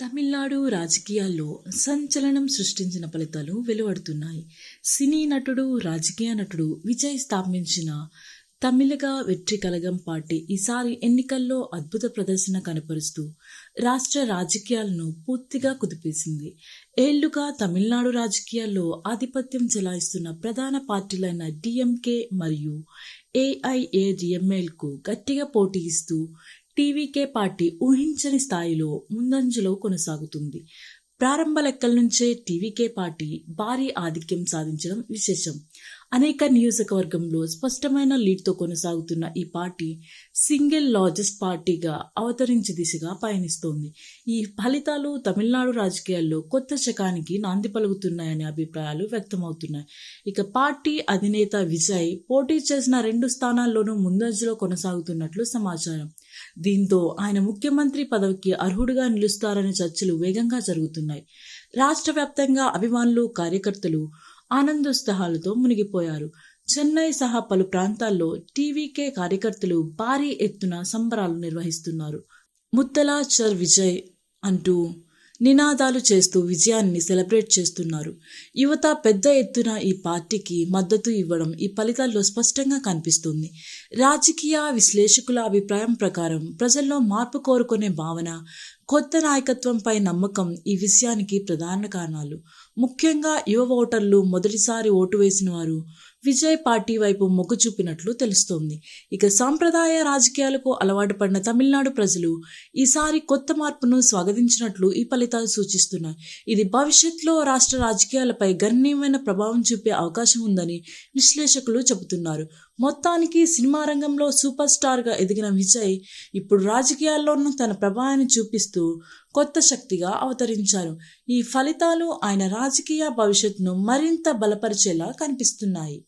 తమిళనాడు రాజకీయాల్లో సంచలనం సృష్టించిన ఫలితాలు వెలువడుతున్నాయి. సినీ నటుడు, రాజకీయ నటుడు విజయ్ స్థాపించిన తమిళగ వెట్రి కళగం పార్టీ ఈసారి ఎన్నికల్లో అద్భుత ప్రదర్శన కనపరుస్తూ రాష్ట్ర రాజకీయాలను పూర్తిగా కుదిపేసింది. ఏళ్లుగా తమిళనాడు రాజకీయాల్లో ఆధిపత్యం చెలాయిస్తున్న ప్రధాన పార్టీలైన డిఎంకే మరియు ఏఐఏడిఎంఎల్కు గట్టిగా పోటీ ఇస్తూ టీవీకే పార్టీ ఊహించని స్థాయిలో ముందంజలో కొనసాగుతుంది. ప్రారంభ లెక్కల నుంచే టీవీకే పార్టీ భారీ ఆధిక్యం సాధించడం విశేషం. అనేక నియోజకవర్గంలో స్పష్టమైన లీడ్తో కొనసాగుతున్న ఈ పార్టీ సింగిల్ లార్జెస్ట్ పార్టీగా అవతరించే దిశగా పయనిస్తోంది. ఈ ఫలితాలు తమిళనాడు రాజకీయాల్లో కొత్త శకానికి నాంది పలుకుతున్నాయనే అభిప్రాయాలు వ్యక్తమవుతున్నాయి. ఇక పార్టీ అధినేత విజయ్ పోటీ చేసిన 2 స్థానాల్లోనూ ముందంజలో కొనసాగుతున్నట్లు సమాచారం. దీంతో ఆయన ముఖ్యమంత్రి పదవికి అర్హుడిగా నిలుస్తారనే చర్చలు వేగంగా జరుగుతున్నాయి. రాష్ట్ర వ్యాప్తంగా అభిమానులు, కార్యకర్తలు ఆనందోత్సాహాలతో మునిగిపోయారు. చెన్నై సహా పలు ప్రాంతాల్లో టీవీకే కార్యకర్తలు భారీ ఎత్తున సంబరాలు నిర్వహిస్తున్నారు. ముత్తలా చర్ విజయ్ అంటూ నినాదాలు చేస్తూ విజయాన్ని సెలబ్రేట్ చేస్తున్నారు. యువత పెద్ద ఎత్తున ఈ పార్టీకి మద్దతు ఇవ్వడం ఈ ఫలితాల్లో స్పష్టంగా కనిపిస్తుంది. రాజకీయ విశ్లేషకుల అభిప్రాయం ప్రకారం ప్రజల్లో మార్పు కోరుకునే భావన, కొత్త నాయకత్వంపై నమ్మకం ఈ విషయానికి ప్రధాన కారణాలు. ముఖ్యంగా యువ ఓటర్లు, మొదటిసారి ఓటు వేసిన వారు విజయ్ పార్టీ వైపు మొగ్గు చూపినట్లు తెలుస్తోంది. ఇక సాంప్రదాయ రాజకీయాలకు అలవాటు పడిన తమిళనాడు ప్రజలు ఈసారి కొత్త మార్పును స్వాగతించినట్లు ఈ ఫలితాలు సూచిస్తున్నాయి. ఇది భవిష్యత్తులో రాష్ట్ర రాజకీయాలపై గణనీయమైన ప్రభావం చూపే అవకాశం ఉందని విశ్లేషకులు చెబుతున్నారు. మొత్తానికి సినిమా రంగంలో సూపర్ స్టార్గా ఎదిగిన విజయ్ ఇప్పుడు రాజకీయాల్లోనూ తన ప్రభావాన్ని చూపిస్తూ కొత్త శక్తిగా అవతరించారు. ఈ ఫలితాలు ఆయన రాజకీయ భవిష్యత్తును మరింత బలపరిచేలా కనిపిస్తున్నాయి.